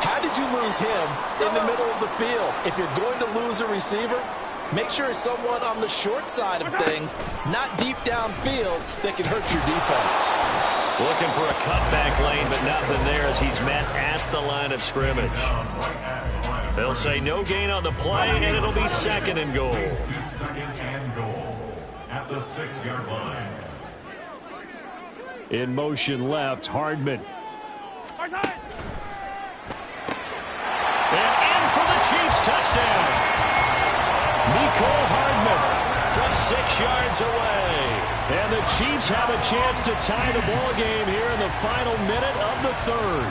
B: How did you lose him in the middle of the field? If you're going to lose a receiver, make sure it's someone on the short side of things, not deep downfield, that can hurt your defense.
A: Looking for a cutback lane, but nothing there as he's met at the line of scrimmage. They'll say no gain on the play, and it'll be 2nd and goal.
D: Second and goal at the 6-yard line.
A: In motion left, Hardman. And in for the Chiefs touchdown. Mecole Hardman from 6 yards away. And the Chiefs have a chance to tie the ball game here in the final minute of the 3rd.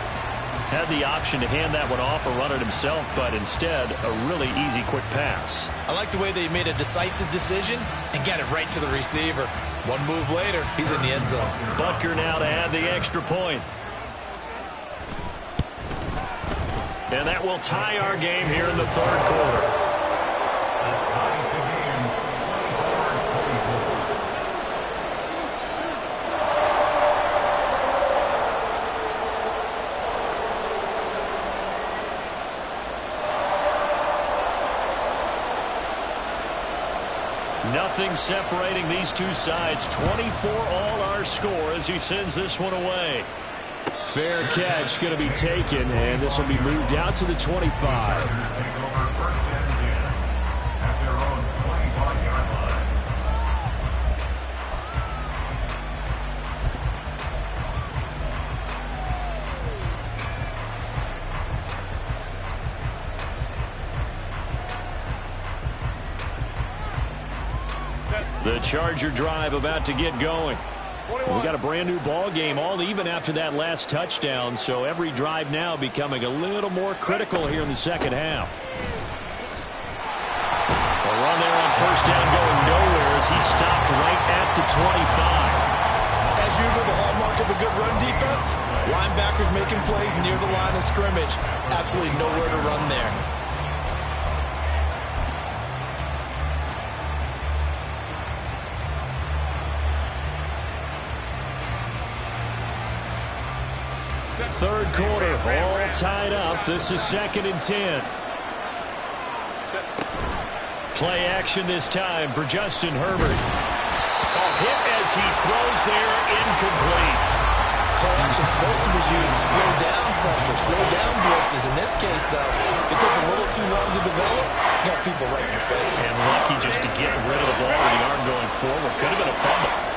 A: Had the option to hand that one off or run it himself, but instead a really easy quick pass.
B: I like the way they made a decisive decision and got it right to the receiver. One move later, he's in the end zone.
A: Butker now to add the extra point. And that will tie our game here in the 3rd quarter. Nothing separating these two sides. 24 all our score as he sends this one away. Fair catch going to be taken, and this will be moved out to the 25. The Charger drive about to get going. We got a brand new ball game, all even after that last touchdown, so every drive now becoming a little more critical here in the 2nd half. A run there on 1st down going nowhere as he stopped right at the 25.
B: As usual, the hallmark of a good run defense, linebackers making plays near the line of scrimmage. Absolutely nowhere to run there.
A: Third quarter, all tied up. This is 2nd and 10. Play action this time for Justin Herbert. A hit as he throws there, incomplete.
B: Play action is supposed to be used to slow down pressure, slow down blitzes. In this case, though, if it takes a little too long to develop, you got people right in your face.
A: And lucky just to get rid of the ball with the arm going forward. Could have been a fumble.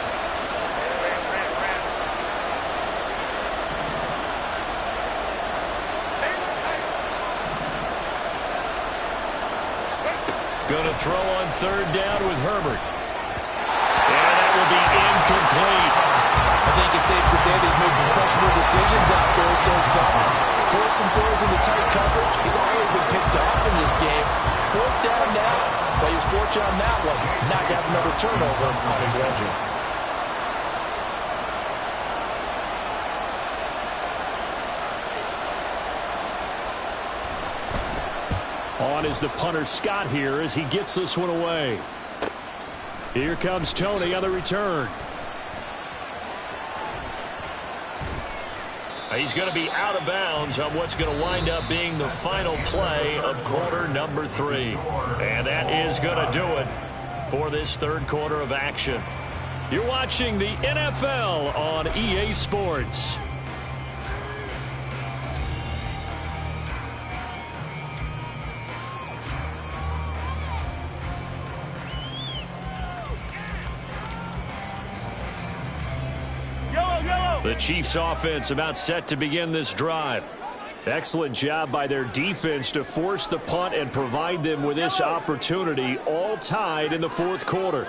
A: Going to throw on 3rd down with Herbert. And that will be incomplete.
B: I think it's safe to say that he's made some questionable decisions out there so far. Forced some throws into tight coverage. He's already been picked off in this game. 4th down now, but he was fortunate on that one. Not to have another turnover on his ledger.
A: On is the punter Scott here as he gets this one away. Here comes Tony on the return. He's going to be out of bounds on what's going to wind up being the final play of quarter number 3. And that is going to do it for this 3rd quarter of action. You're watching the NFL on EA Sports. The Chiefs offense about set to begin this drive. Excellent job by their defense to force the punt and provide them with this opportunity, all tied in the 4th quarter.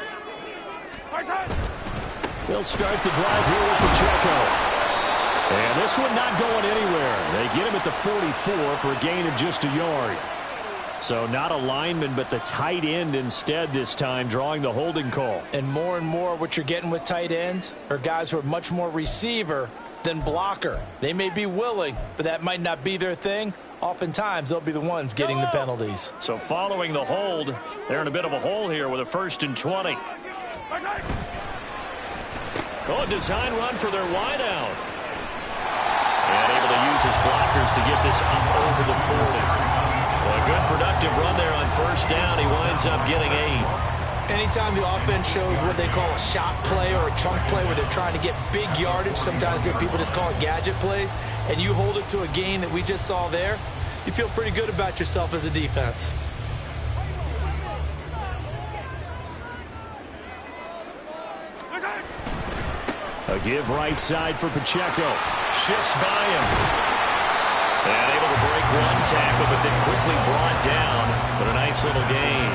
A: They'll start the drive here with Pacheco. And this one not going anywhere. They get him at the 44 for a gain of just a yard. So not a lineman, but the tight end instead this time, drawing the holding call.
B: And more what you're getting with tight ends are guys who are much more receiver than blocker. They may be willing, but that might not be their thing. Oftentimes, they'll be the ones getting the penalties.
A: So following the hold, they're in a bit of a hole here with a 1st and 20. Oh, design run for their wideout. And able to use his blockers to get this up over the 40. Well, a good productive run there on 1st down. He winds up getting 8.
B: Anytime the offense shows what they call a shot play or a chunk play where they're trying to get big yardage, sometimes people just call it gadget plays, and you hold it to a gain that we just saw there, you feel pretty good about yourself as a defense.
A: A give right side for Pacheco. Shifts by him. And able to break one tackle, but then quickly brought down. But a nice little gain.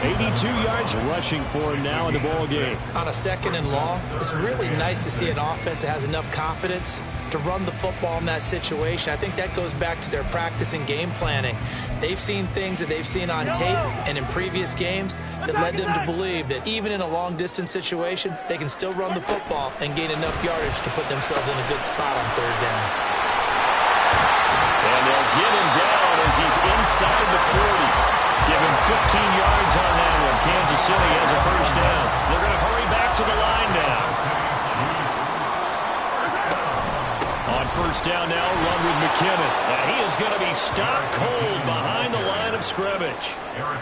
A: 82 yards rushing for him now in the ball game.
B: On a 2nd and long, it's really nice to see an offense that has enough confidence to run the football in that situation. I think that goes back to their practice and game planning. They've seen things that they've seen on tape and in previous games that led them to believe that even in a long-distance situation, they can still run the football and gain enough yardage to put themselves in a good spot on 3rd down.
A: And they'll get him down as he's inside the 40. Give him 15 yards on that one. Kansas City has a 1st down. They're going to hurry back to the line now. On 1st down now, run with McKinnon. And he is going to be stopped cold behind the line of scrimmage.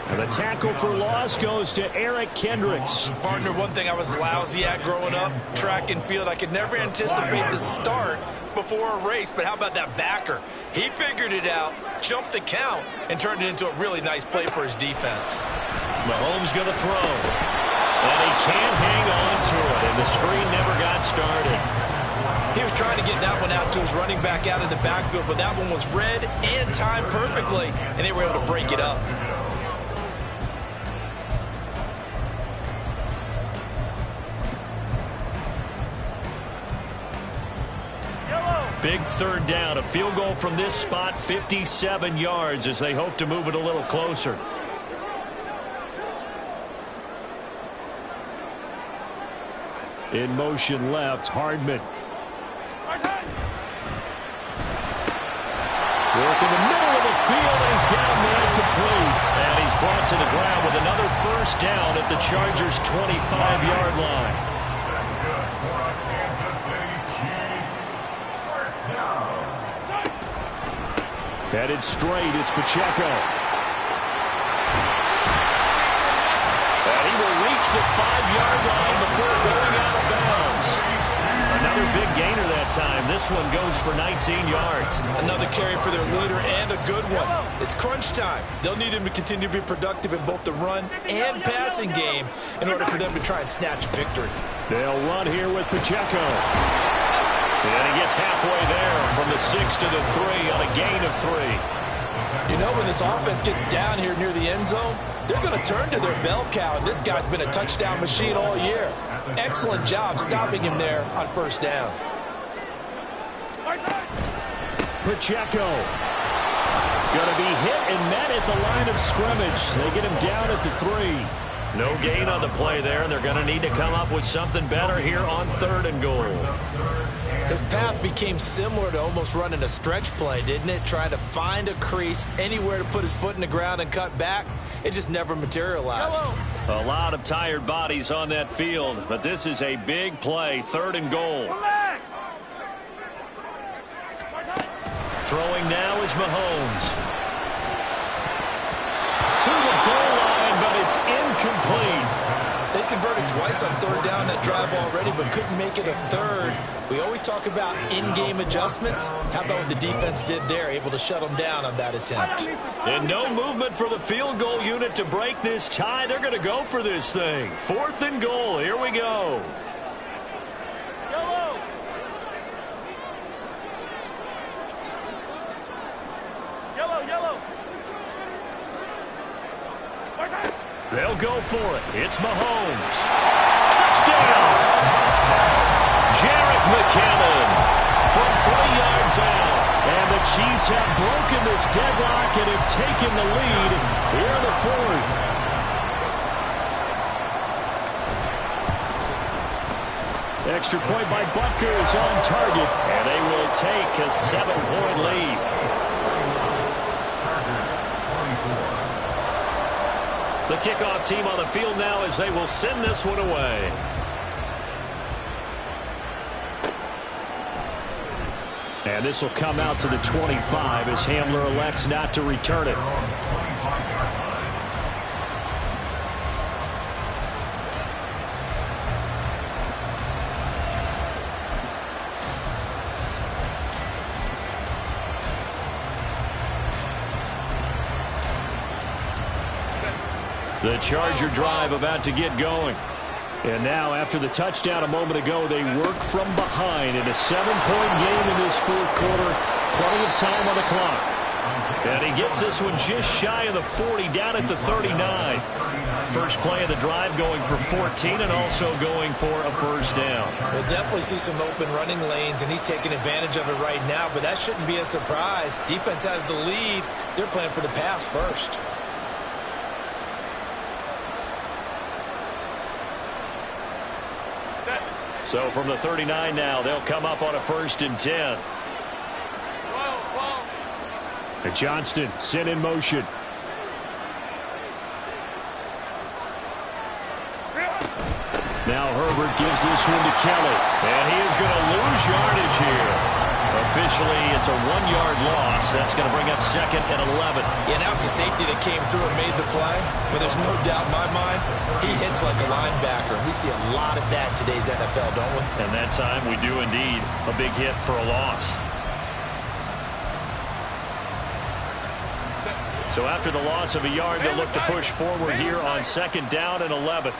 A: And the tackle for loss goes to Eric Kendricks.
B: Partner, one thing I was lousy at growing up, track and field, I could never anticipate the start before a race, but how about that backer? He figured it out, jumped the count, and turned it into a really nice play for his defense.
A: Mahomes going to throw. And he can't hang on to it, and the screen never got started.
B: He was trying to get that one out to his running back out of the backfield, but that one was read and timed perfectly, and they were able to break it up.
A: Big 3rd down, a field goal from this spot, 57 yards as they hope to move it a little closer. In motion left, Hardman. Work in the middle of the field, and he's got a man complete. And he's brought to the ground with another 1st down at the Chargers' 25-yard line. Headed straight, it's Pacheco. And he will reach the 5-yard line before going out of bounds. Another big gainer that time. This one goes for 19 yards.
B: Another carry for their leader and a good one. It's crunch time. They'll need him to continue to be productive in both the run and passing game in order for them to try and snatch a victory.
A: They'll run here with Pacheco. And he gets halfway there from the 6 to the 3 on a gain of 3.
B: You know, when this offense gets down here near the end zone, they're going to turn to their bell cow, and this guy's been a touchdown machine all year. Excellent job stopping him there on 1st down.
A: Pacheco going to be hit and met at the line of scrimmage. They get him down at the 3. No gain on the play there, and they're going to need to come up with something better here on 3rd and goal.
B: His path became similar to almost running a stretch play, didn't it? Trying to find a crease, anywhere to put his foot in the ground and cut back. It just never materialized.
A: A lot of tired bodies on that field, but this is a big play, 3rd and goal. Throwing now is Mahomes. To the goal line, but it's incomplete.
B: They converted twice on 3rd down that drive already, but couldn't make it a 3rd. We always talk about in-game adjustments. How about what the defense did there, able to shut them down on that attempt?
A: And no movement for the field goal unit to break this tie. They're going to go for this thing. 4th and goal. Here we go.
C: Yellow. Yellow, yellow.
A: They'll go for it. It's Mahomes. Touchdown! Jerick McKinnon from 3 yards out. And the Chiefs have broken this deadlock and have taken the lead here in the 4th. Extra point by Butker is on target. And they will take a 7-point lead. The kickoff team on the field now as they will send this one away. And this will come out to the 25 as Hamler elects not to return it. The Charger drive about to get going. And now, after the touchdown a moment ago, they work from behind in a 7-point game in this fourth quarter. Plenty of time on the clock. And he gets this one just shy of the 40, down at the 39. First play of the drive going for 14 and also going for a first down.
B: We'll definitely see some open running lanes, and he's taking advantage of it right now, but that shouldn't be a surprise. Defense has the lead. They're playing for the pass first.
A: So from the 39 now, they'll come up on a 1st and 10. And Johnston sent in motion. Now Herbert gives this one to Kelly. And he is going to lose yardage here. Officially, it's a 1-yard loss. That's going to bring up 2nd and 11.
B: Yeah, now it's the safety that came through and made the play. But there's no doubt in my mind, he hits like a linebacker. We see a lot of that in today's NFL, don't we?
A: And that time we do indeed. A big hit for a loss. So after the loss of a yard, they'll look to push forward here on 2nd down and 11.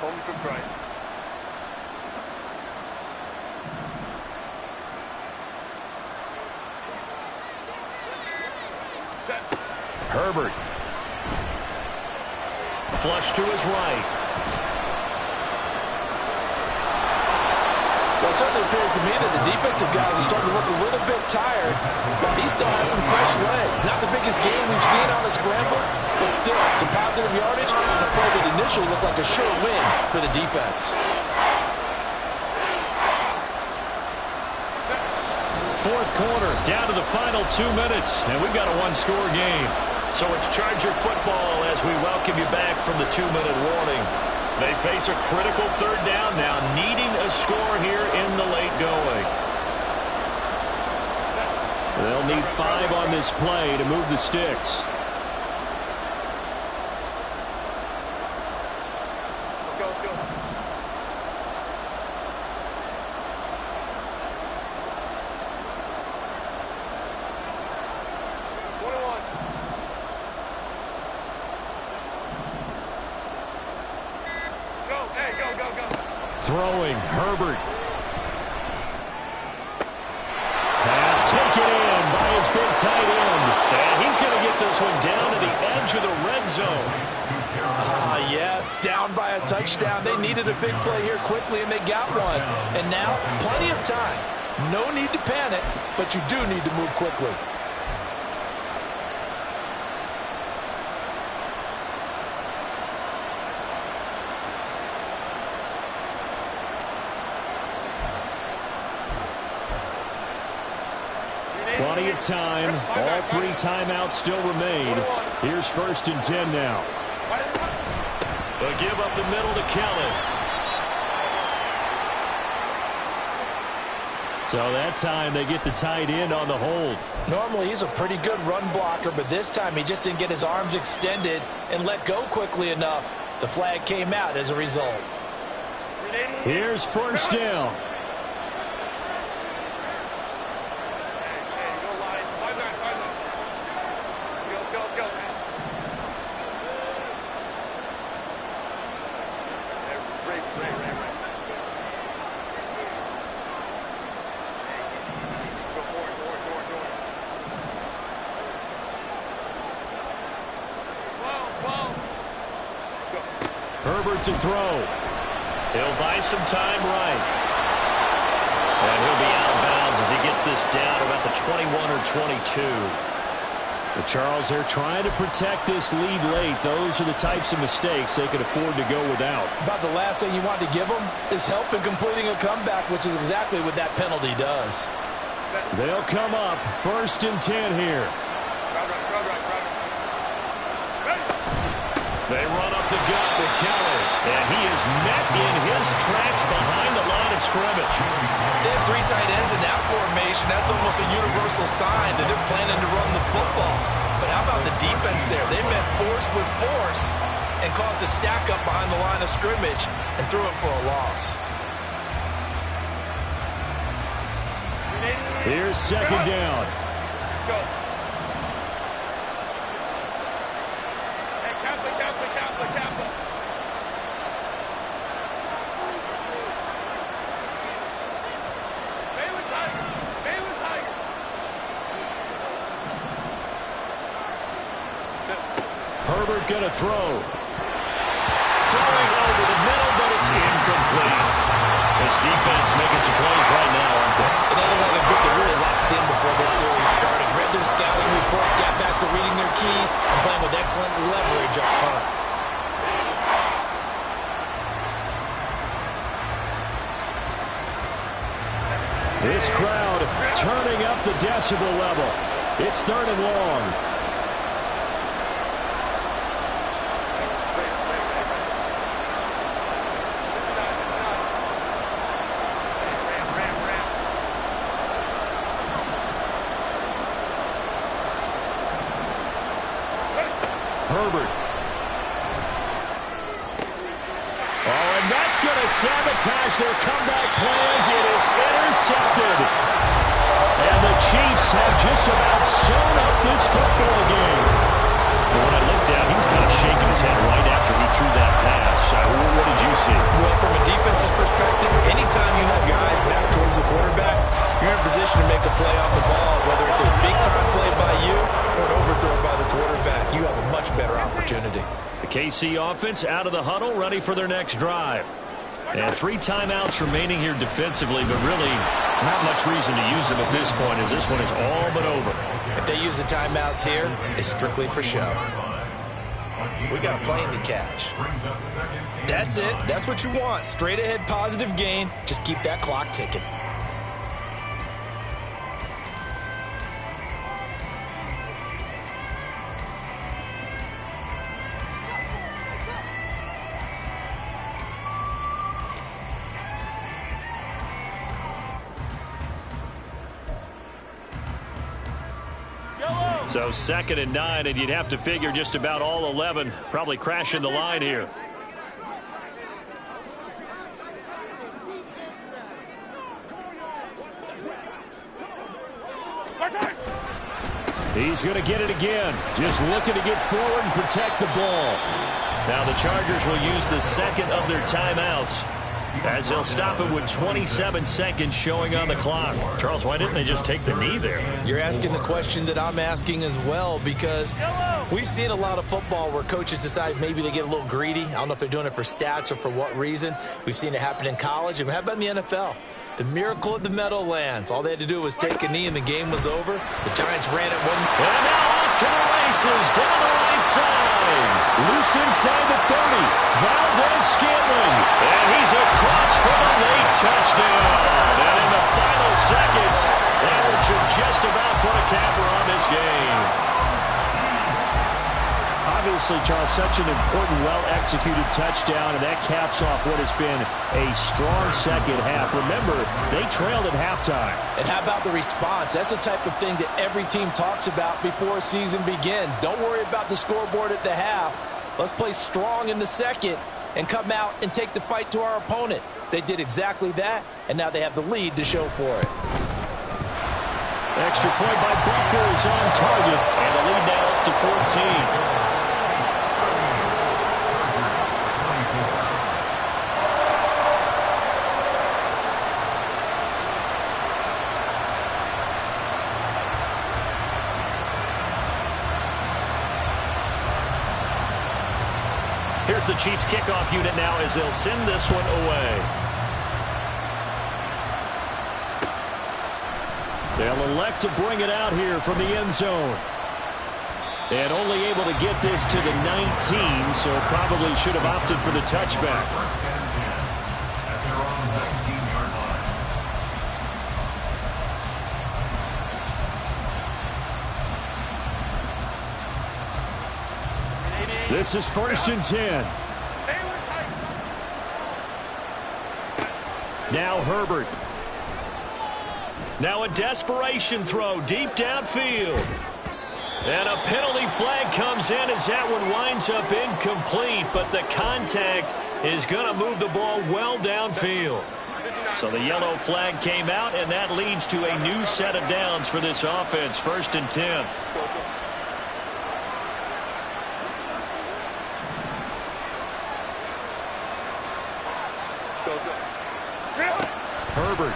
C: Home from right.
A: Herbert. Flush to his right.
B: Well, it certainly appears to me that the defensive guys are starting to look a little bit tired, but he still has some fresh legs. Not the biggest game we've seen on the scramble, but still some positive yardage and a play that initially looked like a sure win for the defense.
A: Fourth quarter, down to the final 2 minutes, and we've got a 1-score game. So it's Charger football as we welcome you back from the 2-minute warning. They face a critical 3rd down now, needing a score here in the late going. They'll need 5 on this play to move the sticks.
C: Let's go.
A: Throwing, Herbert. Pass taken in by his big tight end. And he's going to get this one down to the edge of the red zone.
B: Yes, down by a touchdown. They needed a big play here quickly, and they got one. And now, plenty of time. No need to panic, but you do need to move quickly.
A: Plenty of time. All 3 timeouts still remain. Here's 1st and 10 now. A give up the middle to Kelly. So that time they get the tight end on the hold.
B: Normally he's a pretty good run blocker, but this time he just didn't get his arms extended and let go quickly enough. The flag came out as a result.
A: Here's 1st down. Herbert to throw. He'll buy some time right. And he'll be out of bounds as he gets this down about the 21 or 22. But Charles, they're trying to protect this lead late. Those are the types of mistakes they could afford to go without.
B: About the last thing you want to give them is help in completing a comeback, which is exactly what that penalty does.
A: They'll come up 1st and 10 here. They run up the gut with Kelly, and he is met in his tracks behind the line of scrimmage.
B: They have 3 tight ends in that formation. That's almost a universal sign that they're planning to run the football. But how about the defense there? They met force with force and caused a stack up behind the line of scrimmage and threw it for a loss.
A: Here's 2nd down. Herbert going to throw. Throwing over the middle, but it's incomplete. This defense making some plays right now, aren't they?
B: And they look like a group that really locked in before this series started. Read their scouting reports, got back to reading their keys, and playing with excellent leverage up front.
A: This crowd turning up the decibel level. It's 3rd and long. Herbert. Oh, and that's going to sabotage their comeback plans. It is intercepted. And the Chiefs have just about sewn up this football game. And when I looked down, he was kind of shaking his head right after he threw that pass. What did you see?
B: Well, from a defense's perspective, anytime you have your eyes back towards the quarterback, you're in a position to make a play on the ball, whether it's a big-time play by you or an overthrow by the quarterback. You have a much better opportunity.
A: The KC offense out of the huddle, ready for their next drive. And 3 timeouts remaining here defensively, but really not much reason to use them at this point, as this one is all but over.
B: If they use the timeouts here, it's strictly for show. We got a plane to catch. That's it. That's what you want. Straight ahead positive gain. Just keep that clock ticking.
A: So 2nd and 9, and you'd have to figure just about all 11 probably crashing the line here. He's going to get it again. Just looking to get forward and protect the ball. Now the Chargers will use the 2nd of their timeouts, as they'll stop it with 27 seconds showing on the clock. Charles, why didn't they just take the knee there?
B: You're asking the question that I'm asking as well, because we've seen a lot of football where coaches decide maybe they get a little greedy. I don't know if they're doing it for stats or for what reason. We've seen it happen in college. And how about in the NFL? The miracle at the Meadowlands. All they had to do was take a knee and the game was over. The Giants ran it one.
A: And now off to the races down the right side. Loose inside the 30. Valdes-Scantling. And he's across for the late touchdown. And in the final seconds, that should just about put a capper on this game. Obviously, Charles, such an important, well-executed touchdown, and that caps off what has been a strong second half. Remember, they trailed at halftime.
B: And how about the response? That's the type of thing that every team talks about before a season begins. Don't worry about the scoreboard at the half. Let's play strong in the second and come out and take the fight to our opponent. They did exactly that, and now they have the lead to show for it.
A: Extra point by Butker is on target, and the lead now up to 14. Here's the Chiefs kickoff unit now as they'll send this one away. They'll elect to bring it out here from the end zone. And only able to get this to the 19, so probably should have opted for the touchback. This is 1st and 10. Now Herbert. Now a desperation throw deep downfield. And a penalty flag comes in as that one winds up incomplete, but the contact is going to move the ball well downfield. So the yellow flag came out, and that leads to a new set of downs for this offense. 1st and 10. Herbert.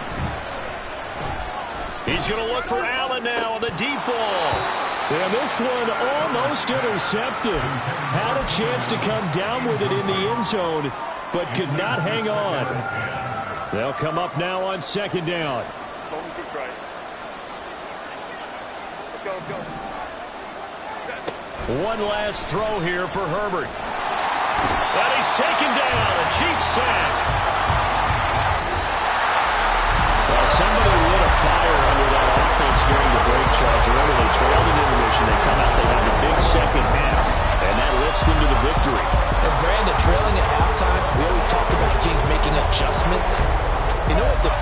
A: He's going to look for Allen now on the deep ball. And this one almost intercepted. Had a chance to come down with it in the end zone, but could not hang on. They'll come up now on second down.
C: Let's go, let's go.
A: One last throw here for Herbert. And he's taken down. A Chiefs sack. Well, somebody lit a fire under that offense during the break, Charles. Remember, they trailed in intermission. They come out, they have a big second half, and that lifts them to the victory.
B: And Brandon, trailing at halftime, we always talk about teams making adjustments. You know what the